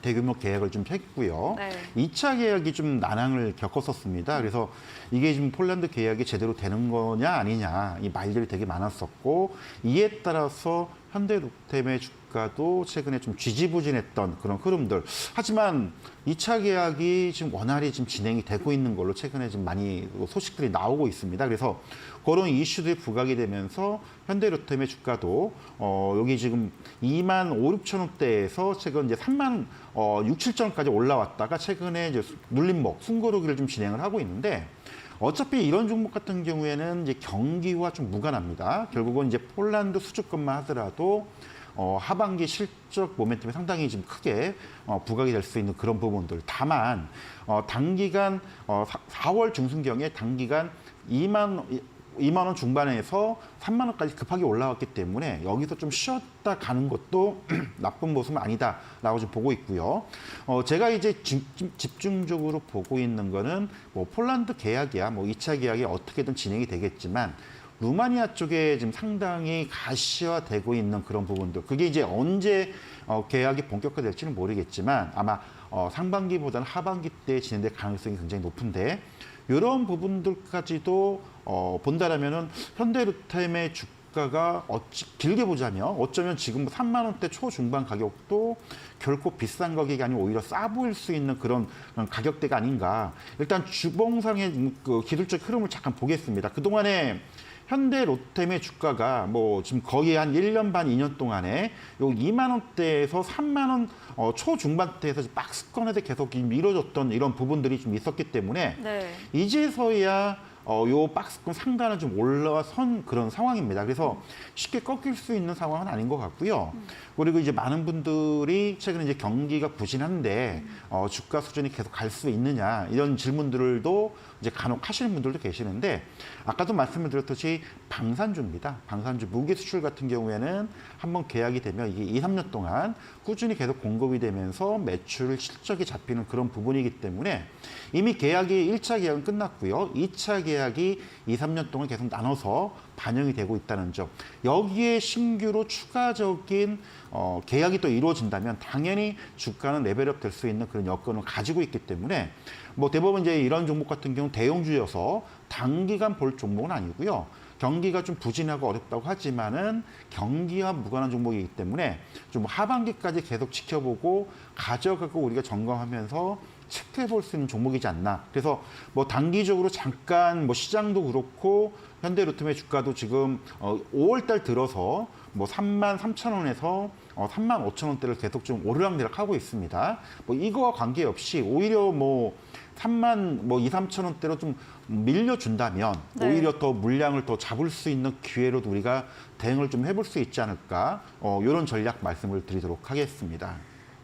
대규모 계약을 좀 했고요. 네. 2차 계약이 좀 난항을 겪었었습니다. 그래서 이게 지금 폴란드 계약이 제대로 되는 거냐 아니냐 이 말들이 되게 많았었고 이에 따라서 현대로템의 주가도 최근에 좀 지지부진했던 그런 흐름들. 하지만 2차 계약이 지금 원활히 지금 진행이 되고 있는 걸로 최근에 좀 많이 소식들이 나오고 있습니다. 그래서 그런 이슈들이 부각이 되면서 현대로템의 주가도 여기 지금 2만 5, 6천 원대에서 최근 이제 3만 6, 7천 원까지 올라왔다가 최근에 이제 눌림목, 숨고르기를 좀 진행을 하고 있는데 어차피 이런 종목 같은 경우에는 이제 경기와 좀 무관합니다. 결국은 이제 폴란드 수주권만 하더라도 하반기 실적 모멘텀이 상당히 좀 크게 부각이 될 수 있는 그런 부분들. 다만 단기간 4월 중순경에 단기간 2만 원 중반에서 3만 원까지 급하게 올라왔기 때문에 여기서 좀 쉬었다 가는 것도 나쁜 모습은 아니다라고 좀 보고 있고요. 제가 이제 집중적으로 보고 있는 거는 뭐 폴란드 계약이야, 뭐 2차 계약이 어떻게든 진행이 되겠지만 루마니아 쪽에 지금 상당히 가시화되고 있는 그런 부분들. 그게 이제 언제 계약이 본격화될지는 모르겠지만 아마 상반기보다는 하반기 때 진행될 가능성이 굉장히 높은데 이런 부분들까지도 본다라면은 현대로템의 주가가 길게 보자면 어쩌면 지금 3만 원대 초중반 가격도 결코 비싼 가격이 아니고 오히려 싸 보일 수 있는 그런 가격대가 아닌가. 일단 주봉상의 그 기술적 흐름을 잠깐 보겠습니다. 그동안에 현대로템의 주가가 뭐 지금 거의 한 1년 반, 2년 동안에 요 2만 원대에서 3만 원 초중반대에서 박스권에서 계속 이루어졌던 이런 부분들이 좀 있었기 때문에 네. 이제서야 요 박스권 상단은 좀 올라선 그런 상황입니다. 그래서 쉽게 꺾일 수 있는 상황은 아닌 것 같고요. 그리고 이제 많은 분들이 최근에 이제 경기가 부진한데 주가 수준이 계속 갈 수 있느냐 이런 질문들도 이제 간혹 하시는 분들도 계시는데 아까도 말씀을 드렸듯이 방산주입니다. 방산주 무기 수출 같은 경우에는 한번 계약이 되면 이게 2, 3년 동안 꾸준히 계속 공급이 되면서 매출 실적이 잡히는 그런 부분이기 때문에 이미 계약이 1차 계약은 끝났고요. 2차 계약이 2, 3년 동안 계속 나눠서 반영이 되고 있다는 점. 여기에 신규로 추가적인 계약이 또 이루어진다면 당연히 주가는 레벨업 될 수 있는 그런 여건을 가지고 있기 때문에 뭐 대부분 이제 이런 종목 같은 경우 대형주여서 단기간 볼 종목은 아니고요. 경기가 좀 부진하고 어렵다고 하지만은 경기와 무관한 종목이기 때문에 좀 하반기까지 계속 지켜보고 가져가고 우리가 점검하면서 체크해 볼 수 있는 종목이지 않나. 그래서 뭐 단기적으로 잠깐 뭐 시장도 그렇고 현대로템의 주가도 지금 5월 달 들어서 뭐 33,000원에서 35,000원대를 계속 좀 오르락내락 하고 있습니다. 뭐 이거와 관계없이 오히려 뭐 2, 3,000원대로 좀 밀려준다면 네. 오히려 더 물량을 더 잡을 수 있는 기회로도 우리가 대응을 좀 해볼 수 있지 않을까. 이런 전략 말씀을 드리도록 하겠습니다.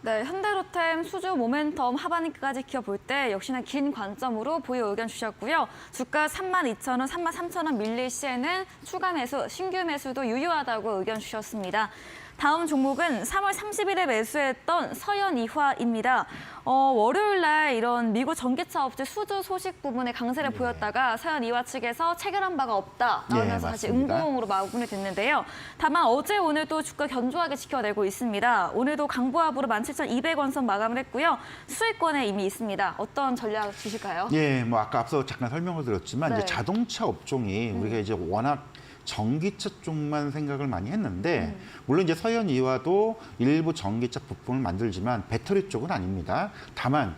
네, 현대로템 수주 모멘텀 하반기까지 지켜볼 때 역시나 긴 관점으로 보유 의견 주셨고요. 주가 32,000원, 33,000원 밀릴 시에는 추가 매수, 신규 매수도 유효하다고 의견 주셨습니다. 다음 종목은 3월 30일에 매수했던 서현이화입니다. 월요일 날 이런 미국 전기차 업체 수주 소식 부분에 강세를 보였다가 서현이화 측에서 체결한 바가 없다 나오면서 다시 맞습니다. 음봉으로 마무리됐는데요. 다만 어제 오늘도 주가 견조하게 지켜내고 있습니다. 오늘도 강보합으로 17,200원 선 마감을 했고요. 수익권에 이미 있습니다. 어떤 전략 주실까요? 예, 뭐 아까 앞서 잠깐 설명을 드렸지만 네. 이제 자동차 업종이 우리가 이제 워낙 전기차 쪽만 생각을 많이 했는데 물론 이제 서현이화도 일부 전기차 부품을 만들지만 배터리 쪽은 아닙니다. 다만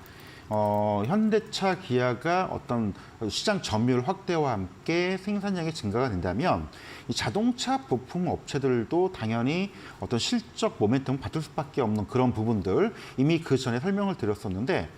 현대차, 기아가 어떤 시장 점유율 확대와 함께 생산량이 증가가 된다면 이 자동차 부품 업체들도 당연히 어떤 실적 모멘텀을 받을 수밖에 없는 그런 부분들 이미 그 전에 설명을 드렸었는데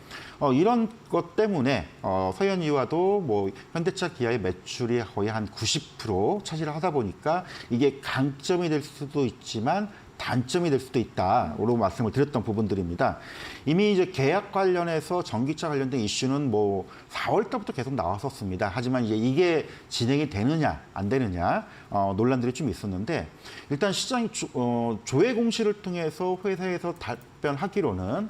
이런 것 때문에 서현이화도 뭐 현대차, 기아의 매출이 거의 한 90% 차지를 하다 보니까 이게 강점이 될 수도 있지만 단점이 될 수도 있다라고 말씀을 드렸던 부분들입니다. 이미 이제 계약 관련해서 전기차 관련된 이슈는 뭐 4월 달부터 계속 나왔었습니다. 하지만 이제 이게 진행이 되느냐 안 되느냐 논란들이 좀 있었는데 일단 시장이 조회 공시를 통해서 회사에서 답변하기로는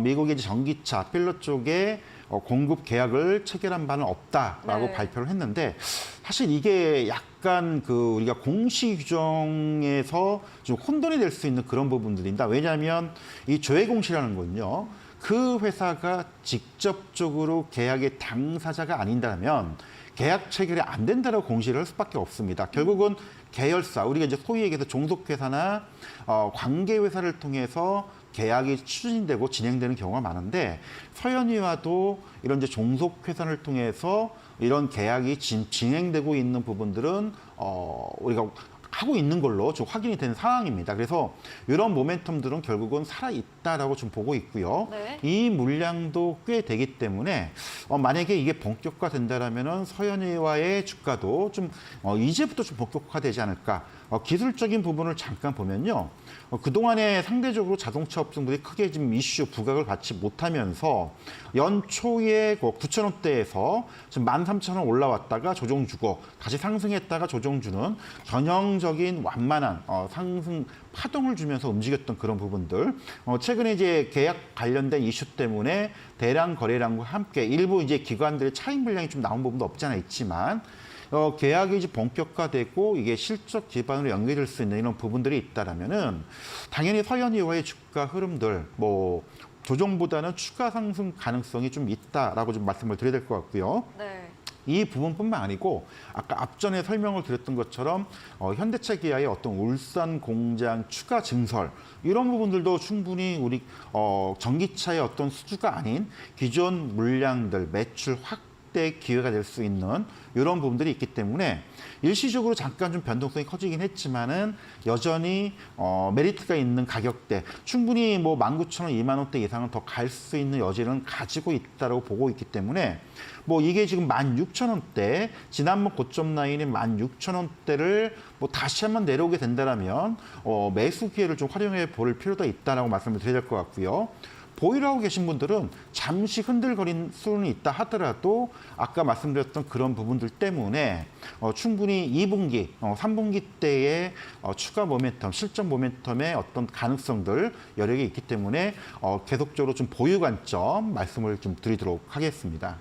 미국의 이제 전기차 필러 쪽에 공급 계약을 체결한 바는 없다라고 네. 발표를 했는데 사실 이게 약간 그 우리가 공시 규정에서 좀 혼돈이 될 수 있는 그런 부분들입니다. 왜냐하면 이 조회 공시라는 건요. 그 회사가 직접적으로 계약의 당사자가 아닌다면 계약 체결이 안 된다라고 공시를 할 수밖에 없습니다. 결국은 계열사, 우리가 이제 소위 얘기해서 종속회사나 관계회사를 통해서 계약이 추진되고 진행되는 경우가 많은데 서현이와도 이런 이제 종속회사를 통해서 이런 계약이 진행되고 있는 부분들은 우리가 하고 있는 걸로 좀 확인이 된 상황입니다. 그래서 이런 모멘텀들은 결국은 살아있다라고 좀 보고 있고요. 네. 이 물량도 꽤 되기 때문에 만약에 이게 본격화된다라면은 서현이와의 주가도 좀 이제부터 좀 본격화되지 않을까. 기술적인 부분을 잠깐 보면요. 그동안에 상대적으로 자동차 업종들이 크게 지금 이슈 부각을 받지 못하면서 연초에 9,000원대에서 지금 13,000원 올라왔다가 조정 주고 다시 상승했다가 조정 주는 전형적인 완만한 상승 파동을 주면서 움직였던 그런 부분들. 최근에 이제 계약 관련된 이슈 때문에 대량 거래량과 함께 일부 이제 기관들의 차익 물량이 좀 나온 부분도 없지 않아 있지만 계약이 이제 본격화되고 이게 실적 기반으로 연계될 수 있는 이런 부분들이 있다라면은 당연히 서현이와의 주가 흐름들 뭐 조정보다는 추가 상승 가능성이 좀 있다라고 좀 말씀을 드려야 될 것 같고요. 네. 이 부분뿐만 아니고 아까 앞전에 설명을 드렸던 것처럼 현대차 기아의 어떤 울산 공장 추가 증설 이런 부분들도 충분히 우리 전기차의 어떤 수주가 아닌 기존 물량들 매출 때 기회가 될 수 있는 이런 부분들이 있기 때문에 일시적으로 잠깐 좀 변동성이 커지긴 했지만은 여전히 메리트가 있는 가격대, 충분히 뭐 19,000원, 2만 원대 이상은 더 갈 수 있는 여지는 가지고 있다고 보고 있기 때문에 뭐 이게 지금 16,000원대, 지난번 고점 라인인 16,000원대를 뭐 다시 한번 내려오게 된다라면 매수 기회를 좀 활용해 볼 필요도 있다라고 말씀을 드려야 될 것 같고요. 보유를 하고 계신 분들은 잠시 흔들거릴 수는 있다 하더라도 아까 말씀드렸던 그런 부분들 때문에 충분히 2분기, 3분기 때의 추가 모멘텀, 실적 모멘텀의 어떤 가능성들 여력이 있기 때문에 계속적으로 좀 보유 관점 말씀을 좀 드리도록 하겠습니다.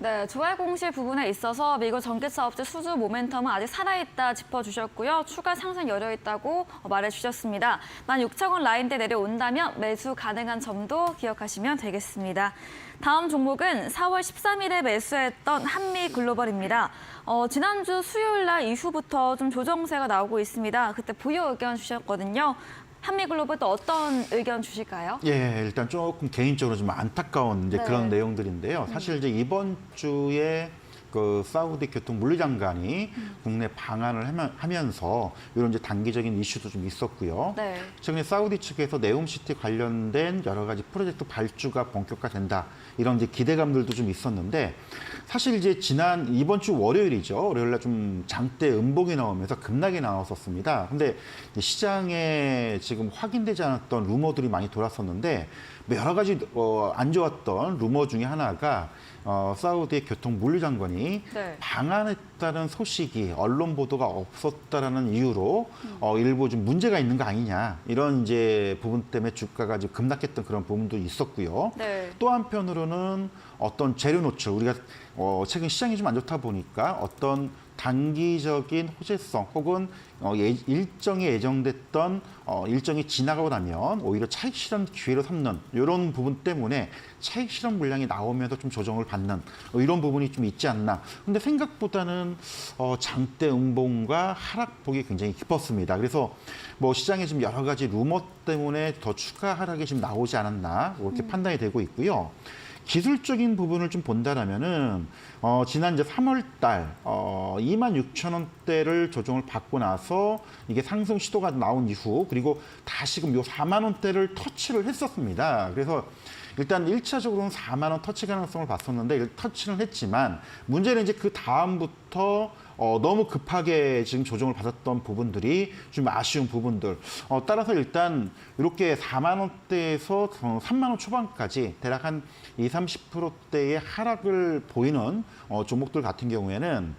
네, 조회 공시 부분에 있어서 미국 전기차업체 수주 모멘텀은 아직 살아있다 짚어주셨고요. 추가 상승 여력 있다고 말해주셨습니다. 16,000원 라인대 내려온다면 매수 가능한 점도 기억하시면 되겠습니다. 다음 종목은 4월 13일에 매수했던 한미글로벌입니다. 지난주 수요일 날 이후부터 좀 조정세가 나오고 있습니다. 그때 보유 의견 주셨거든요. 한미글로벌 또 어떤 의견 주실까요? 예, 일단 조금 개인적으로 좀 안타까운 이제 네. 그런 내용들인데요. 사실 이제 이번 주에 그 사우디 교통 물류장관이 국내 방한을 하면서 이런 이제 단기적인 이슈도 좀 있었고요. 네. 최근에 사우디 측에서 네옴시티 관련된 여러 가지 프로젝트 발주가 본격화된다. 이런 이제 기대감들도 좀 있었는데 사실 이제 이번 주 월요일이죠. 월요일날 좀 장대 음봉이 나오면서 급락이 나왔었습니다. 근데 시장에 지금 확인되지 않았던 루머들이 많이 돌았었는데 여러 가지 안 좋았던 루머 중에 하나가 사우디의 교통 물류장관이 네. 방한했다는 소식이 언론 보도가 없었다라는 이유로 일부 좀 문제가 있는 거 아니냐 이런 이제 부분 때문에 주가가 좀 급락했던 그런 부분도 있었고요. 네. 또 한편으로는 어떤 재료 노출 우리가 최근 시장이 좀 안 좋다 보니까 어떤 단기적인 호재성 혹은 일정이 예정됐던 일정이 지나가고 나면 오히려 차익 실현 기회로 삼는 이런 부분 때문에 차익 실현 물량이 나오면서 좀 조정을 받는 이런 부분이 좀 있지 않나. 근데 생각보다는 장대 음봉과 하락폭이 굉장히 깊었습니다. 그래서 뭐 시장에 지금 여러 가지 루머 때문에 더 추가 하락이 지금 나오지 않았나 이렇게 판단이 되고 있고요. 기술적인 부분을 좀 본다라면은 지난 이제 3월 달 26,000원대를 조정을 받고 나서 이게 상승 시도가 나온 이후 그리고 다시금 요 4만 원대를 터치를 했었습니다. 그래서 일단 1차적으로는 4만 원 터치 가능성을 봤었는데 터치는 했지만 문제는 이제 그 다음부터 너무 급하게 지금 조정을 받았던 부분들이 좀 아쉬운 부분들. 따라서 일단 이렇게 4만 원대에서 3만 원 초반까지 대략 한 20-30%대의 하락을 보이는 종목들 같은 경우에는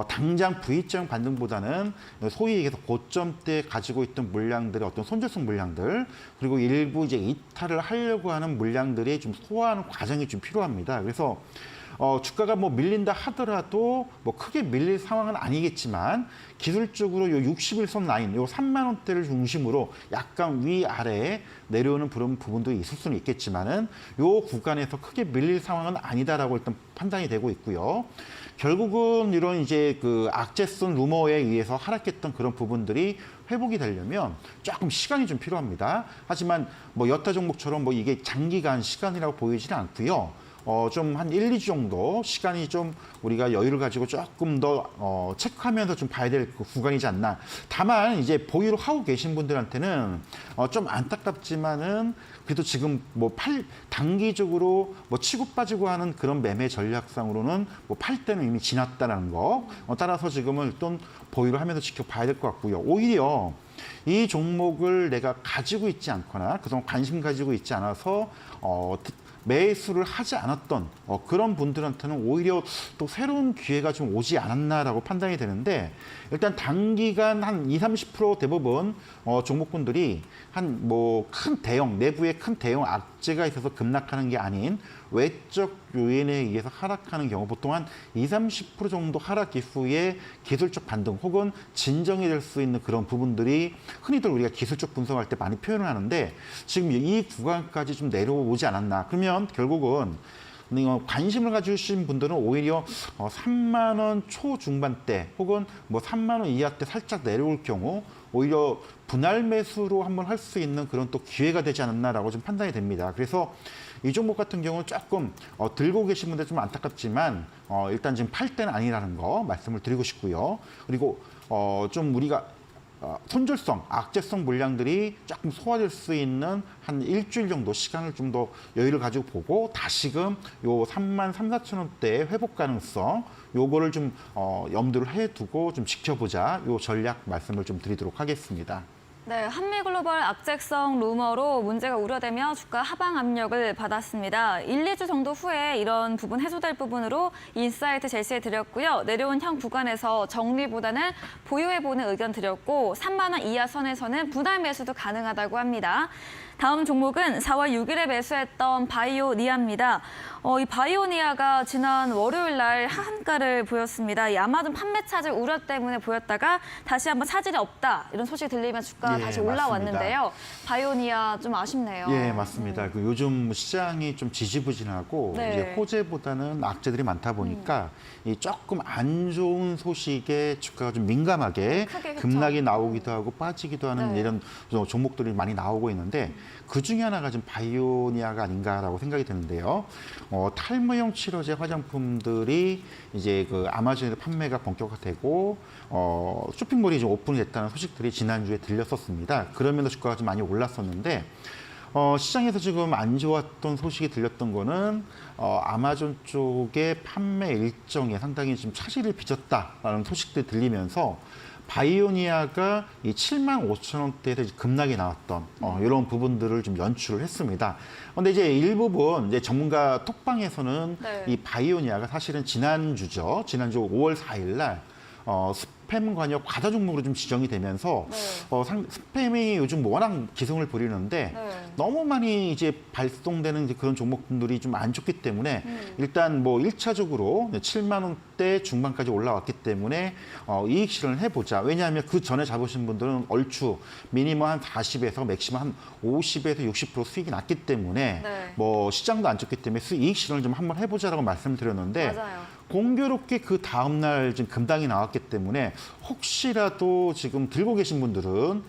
당장 V자 반등보다는 소위 얘기해서 고점대 가지고 있던 물량들의 어떤 손절성 물량들 그리고 일부 이제 이탈을 하려고 하는 물량들이 좀 소화하는 과정이 좀 필요합니다. 그래서 주가가 뭐 밀린다 하더라도 뭐 크게 밀릴 상황은 아니겠지만 기술적으로 요 61선 라인, 요 3만 원대를 중심으로 약간 위아래에 내려오는 그런 부분도 있을 수는 있겠지만은 요 구간에서 크게 밀릴 상황은 아니다라고 일단 판단이 되고 있고요. 결국은 이런 이제 그 악재성 루머에 의해서 하락했던 그런 부분들이 회복이 되려면 조금 시간이 좀 필요합니다. 하지만 뭐 여타 종목처럼 뭐 이게 장기간 시간이라고 보이지는 않고요. 좀 한 1, 2주 정도 시간이 좀 우리가 여유를 가지고 조금 더 체크하면서 좀 봐야 될 그 구간이지 않나. 다만 이제 보유를 하고 계신 분들한테는 좀 안타깝지만은 그래도 지금 뭐 단기적으로 뭐 치고 빠지고 하는 그런 매매 전략상으로는 뭐 팔 때는 이미 지났다는 거. 따라서 지금은 일단 보유를 하면서 지켜봐야 될 것 같고요. 오히려 이 종목을 내가 가지고 있지 않거나 그동안 관심 가지고 있지 않아서 매수를 하지 않았던 그런 분들한테는 오히려 또 새로운 기회가 좀 오지 않았나라고 판단이 되는데 일단 단기간 한 20-30% 대부분 종목군들이 한 뭐 큰 대형 내부에 큰 대형 악재가 있어서 급락하는 게 아닌 외적 요인에 의해서 하락하는 경우 보통 한 20-30% 정도 하락 이후에 기술적 반등 혹은 진정이 될 수 있는 그런 부분들이 흔히들 우리가 기술적 분석할 때 많이 표현을 하는데 지금 이 구간까지 좀 내려오지 않았나. 그러면 결국은 관심을 가지신 분들은 오히려 3만 원 초중반대 혹은 뭐 3만 원 이하대 살짝 내려올 경우 오히려 분할 매수로 한번 할 수 있는 그런 또 기회가 되지 않았나라고 좀 판단이 됩니다. 그래서 이 종목 같은 경우는 조금 들고 계신 분들 좀 안타깝지만 일단 지금 팔 때는 아니라는 거 말씀을 드리고 싶고요. 그리고 좀 우리가 손절성, 악재성 물량들이 조금 소화될 수 있는 한 일주일 정도 시간을 좀 더 여유를 가지고 보고 다시금 요 3만 3, 4천 원대의 회복 가능성 요거를 좀 염두를 해두고 좀 지켜보자 요 전략 말씀을 좀 드리도록 하겠습니다. 네, 한미글로벌 악재성 루머로 문제가 우려되며 주가 하방 압력을 받았습니다. 1, 2주 정도 후에 이런 부분 해소될 부분으로 인사이트 제시해드렸고요. 내려온 형 구간에서 정리보다는 보유해보는 의견 드렸고 3만 원 이하 선에서는 분할 매수도 가능하다고 합니다. 다음 종목은 4월 6일에 매수했던 바이오니아입니다. 이 바이오니아가 지난 월요일 날 하한가를 보였습니다. 이 아마존 판매 차질 우려 때문에 보였다가 다시 한번 차질이 없다 이런 소식 들리면 주가가 다시 올라왔는데요. 맞습니다. 바이오니아 좀 아쉽네요. 예, 맞습니다. 그 요즘 시장이 좀 지지부진하고 네. 이제 호재보다는 악재들이 많다 보니까 이 조금 안 좋은 소식에 주가가 좀 민감하게 크게 급락이 나오기도 하고 빠지기도 하는 네. 이런 종목들이 많이 나오고 있는데 그 중에 하나가 지금 바이오니아가 아닌가라고 생각이 드는데요. 탈모용 치료제 화장품들이 이제 그 아마존에서 판매가 본격화되고 쇼핑몰이 좀 오픈이 됐다는 소식들이 지난주에 들렸었습니다. 그러면서 주가가 좀 많이 올랐었는데 시장에서 지금 안 좋았던 소식이 들렸던 거는 아마존 쪽의 판매 일정에 상당히 지금 차질을 빚었다라는 소식들이 들리면서 바이오니아가 이 7만 5천 원대에서 급락이 나왔던 이런 부분들을 좀 연출을 했습니다. 그런데 이제 일부분 이제 전문가 톡방에서는 네. 이 바이오니아가 사실은 지난주 5월 4일 날 스팸 관여 과다 종목으로 좀 지정이 되면서 네. 스팸이 요즘 워낙 기승을 부리는데 네. 너무 많이 이제 발송되는 이제 그런 종목들이 좀 안 좋기 때문에 일단 뭐 1차적으로 7만 원대 중반까지 올라왔기 때문에 이익 실현을 해보자. 왜냐하면 그 전에 잡으신 분들은 얼추 미니멈 한 40에서 맥시멈 한 50에서 60% 수익이 났기 때문에 네. 뭐 시장도 안 좋기 때문에 이익 실현을 좀 한번 해보자라고 말씀드렸는데 맞아요. 공교롭게 그 다음날 지금 급락이 나왔기 때문에 혹시라도 지금 들고 계신 분들은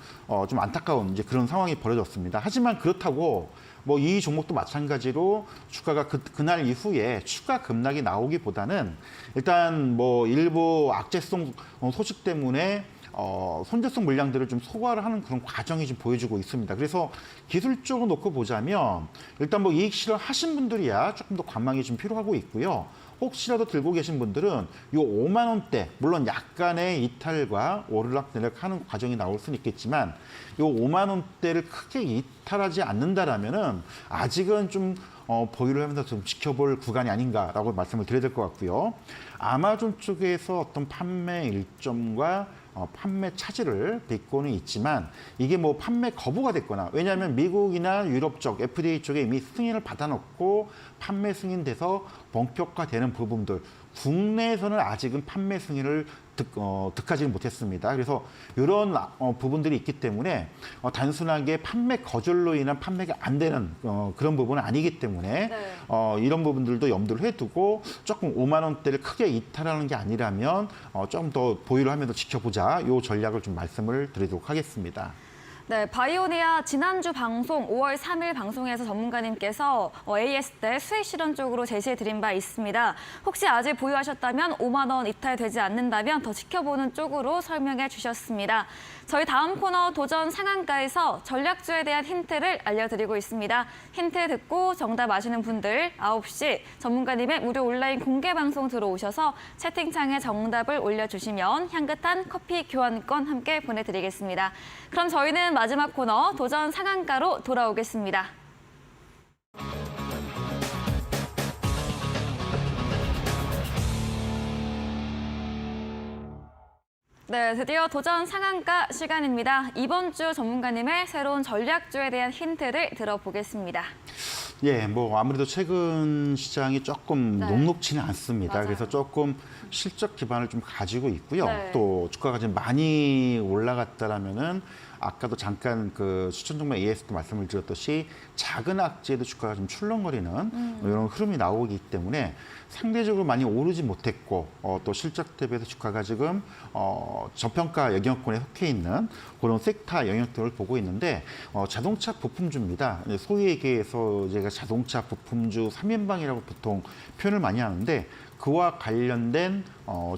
좀 안타까운 이제 그런 상황이 벌어졌습니다. 하지만 그렇다고 뭐 이 종목도 마찬가지로 주가가 그날 이후에 추가 급락이 나오기보다는 일단 뭐 일부 악재성 소식 때문에 손절성 물량들을 좀 소화를 하는 그런 과정이 좀 보여주고 있습니다. 그래서 기술적으로 놓고 보자면 일단 뭐 이익 실현하신 분들이야 조금 더 관망이 좀 필요하고 있고요. 혹시라도 들고 계신 분들은 이 5만 원대, 물론 약간의 이탈과 오르락내리락하는 과정이 나올 수는 있겠지만 이 5만 원대를 크게 이탈하지 않는다라면은 아직은 좀 보유를 하면서 좀 지켜볼 구간이 아닌가라고 말씀을 드려야 될 것 같고요. 아마존 쪽에서 어떤 판매 일정과 판매 차질을 빚고는 있지만 이게 뭐 판매 거부가 됐거나 왜냐하면 미국이나 유럽 쪽 FDA 쪽에 이미 승인을 받아놓고 판매 승인돼서 본격화되는 부분들 국내에서는 아직은 판매 승인을 득하지는 못했습니다. 그래서 이런 부분들이 있기 때문에 단순하게 판매 거절로 인한 판매가 안 되는 그런 부분은 아니기 때문에 네. 이런 부분들도 염두를 해두고 조금 5만 원대를 크게 이탈하는 게 아니라면 좀 더 보유를 하면서 지켜보자 이 전략을 좀 말씀을 드리도록 하겠습니다. 네, 바이오니아 지난주 방송 5월 3일 방송에서 전문가님께서 AS 때 수익 실현 쪽으로 제시해드린 바 있습니다. 혹시 아직 보유하셨다면 5만 원 이탈되지 않는다면 더 지켜보는 쪽으로 설명해 주셨습니다. 저희 다음 코너 도전 상한가에서 전략주에 대한 힌트를 알려드리고 있습니다. 힌트 듣고 정답 아시는 분들 9시 전문가님의 무료 온라인 공개 방송 들어오셔서 채팅창에 정답을 올려주시면 향긋한 커피 교환권 함께 보내드리겠습니다. 그럼 저희는 마지막 코너 도전 상한가로 돌아오겠습니다. 네, 드디어 도전 상한가 시간입니다. 이번 주 전문가님의 새로운 전략주에 대한 힌트를 들어보겠습니다. 예, 뭐 아무래도 최근 시장이 조금 네. 녹록지는 않습니다. 맞아요. 그래서 조금 실적 기반을 좀 가지고 있고요. 네. 또 주가가 좀 많이 올라갔다라면은 아까도 잠깐 그 추천 종목 A에서도 말씀을 드렸듯이 작은 악재도 주가가 좀 출렁거리는 이런 흐름이 나오기 때문에 상대적으로 많이 오르지 못했고 또 실적 대비해서 주가가 지금 저평가 영역권에 속해 있는 그런 섹터 영역들을 보고 있는데 자동차 부품주입니다. 소위 얘기해서 제가 자동차 부품주 3인방이라고 보통 표현을 많이 하는데 그와 관련된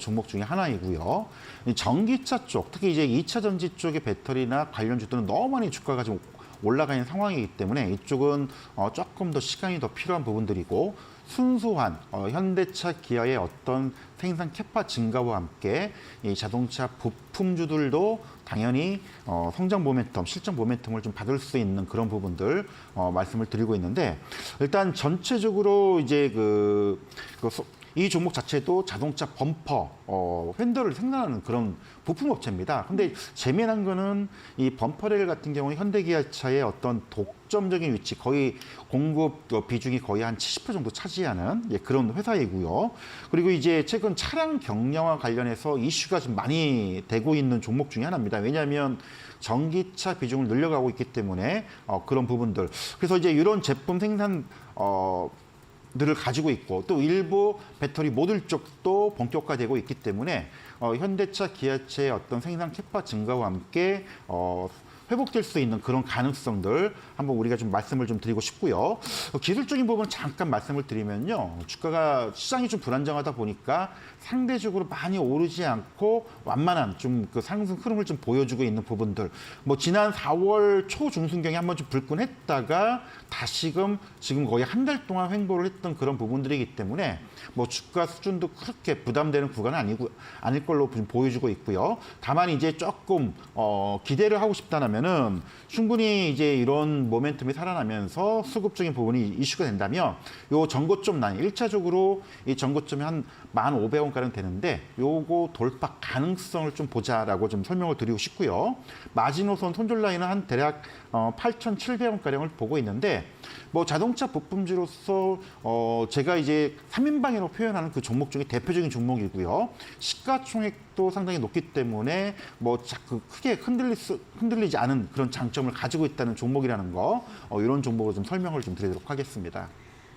종목 중에 하나이고요. 전기차 쪽, 특히 이제 2차 전지 쪽의 배터리나 관련주들은 너무 많이 주가가 좀 올라가 있는 상황이기 때문에 이쪽은 조금 더 시간이 더 필요한 부분들이고 순수한 현대차, 기아의 어떤 생산 캐파 증가와 함께 이 자동차 부품주들도 당연히 성장 모멘텀, 실적 모멘텀을 좀 받을 수 있는 그런 부분들 말씀을 드리고 있는데 일단 전체적으로 이제 이 종목 자체도 자동차 범퍼, 휀더를 생산하는 그런 부품 업체입니다. 근데 재미난 거는 이 범퍼 레일 같은 경우는 현대기아차의 어떤 독점적인 위치, 거의 공급 비중이 거의 한 70% 정도 차지하는 그런 회사이고요. 그리고 이제 최근 차량 경량화 관련해서 이슈가 좀 많이 되고 있는 종목 중에 하나입니다. 왜냐하면 전기차 비중을 늘려가고 있기 때문에 그런 부분들. 그래서 이제 이런 제품 생산 들을 가지고 있고 또 일부 배터리 모듈 쪽도 본격화되고 있기 때문에 현대차, 기아차의 어떤 생산 캐파 증가와 함께 회복될 수 있는 그런 가능성들 한번 우리가 좀 말씀을 좀 드리고 싶고요. 기술적인 부분 잠깐 말씀을 드리면요. 주가가 시장이 좀 불안정하다 보니까 상대적으로 많이 오르지 않고 완만한 좀 그 상승 흐름을 좀 보여주고 있는 부분들. 뭐 지난 4월 초 중순경에 한번 좀 불끈했다가 다시금 지금 거의 한 달 동안 횡보를 했던 그런 부분들이기 때문에 뭐 주가 수준도 그렇게 부담되는 구간은 아닐 걸로 보여주고 있고요. 다만 이제 조금 기대를 하고 싶다면은 충분히 이제 이런 모멘텀이 살아나면서 수급적인 부분이 이슈가 된다면 요 전고점 라인 1차적으로 이 전고점이 한 1,500원가량 되는데 요거 돌파 가능성을 좀 보자라고 좀 설명을 드리고 싶고요. 마지노선 손절 라인은 한 대략 8,700원가량을 보고 있는데 뭐 자동차 부품주로서 제가 이제 3인방이라고 표현하는 그 종목 중에 대표적인 종목이고요. 시가총액도 상당히 높기 때문에 뭐 자꾸 크게 흔들리지 않은 그런 장점을 가지고 있다는 종목이라는 거 이런 종목을 좀 설명을 좀 드리도록 하겠습니다.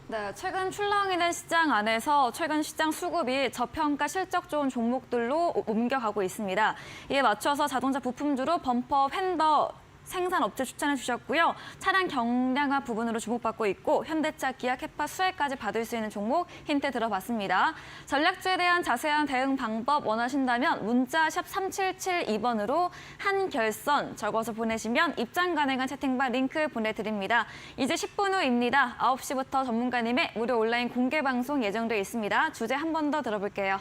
네, 최근 출렁이는 시장 안에서 최근 시장 수급이 저평가 실적 좋은 종목들로 옮겨가고 있습니다. 이에 맞춰서 자동차 부품주로 범퍼, 휀더 생산업체 추천해 주셨고요. 차량 경량화 부분으로 주목받고 있고 현대차, 기아, 캐파 수혜까지 받을 수 있는 종목 힌트 들어봤습니다. 전략주에 대한 자세한 대응 방법 원하신다면 문자 샵 3772번으로 한결선 적어서 보내시면 입장 가능한 채팅방 링크 보내드립니다. 이제 10분 후입니다. 9시부터 전문가님의 무료 온라인 공개 방송 예정돼 있습니다. 주제 한 번 더 들어볼게요.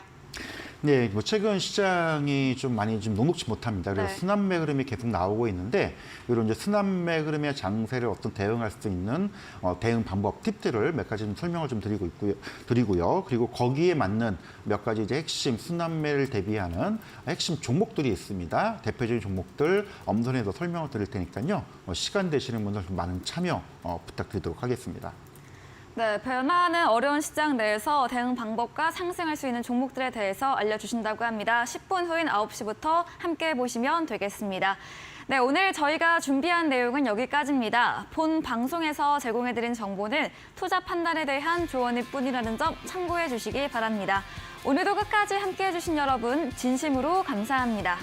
네, 뭐 최근 시장이 좀 많이 좀 녹록지 못합니다. 그래서 네. 순환매 흐름이 계속 나오고 있는데 이런 이제 순환매 흐름의 장세를 어떤 대응할 수 있는 대응 방법 팁들을 몇 가지 좀 설명을 좀 드리고요. 그리고 거기에 맞는 몇 가지 이제 핵심 순환매를 대비하는 핵심 종목들이 있습니다. 대표적인 종목들 엄선해서 설명을 드릴 테니까요. 시간 되시는 분들 좀 많은 참여 부탁드리도록 하겠습니다. 네, 변화하는 어려운 시장 내에서 대응 방법과 상승할 수 있는 종목들에 대해서 알려주신다고 합니다. 10분 후인 9시부터 함께 보시면 되겠습니다. 네, 오늘 저희가 준비한 내용은 여기까지입니다. 본 방송에서 제공해드린 정보는 투자 판단에 대한 조언일 뿐이라는 점 참고해 주시기 바랍니다. 오늘도 끝까지 함께해 주신 여러분 진심으로 감사합니다.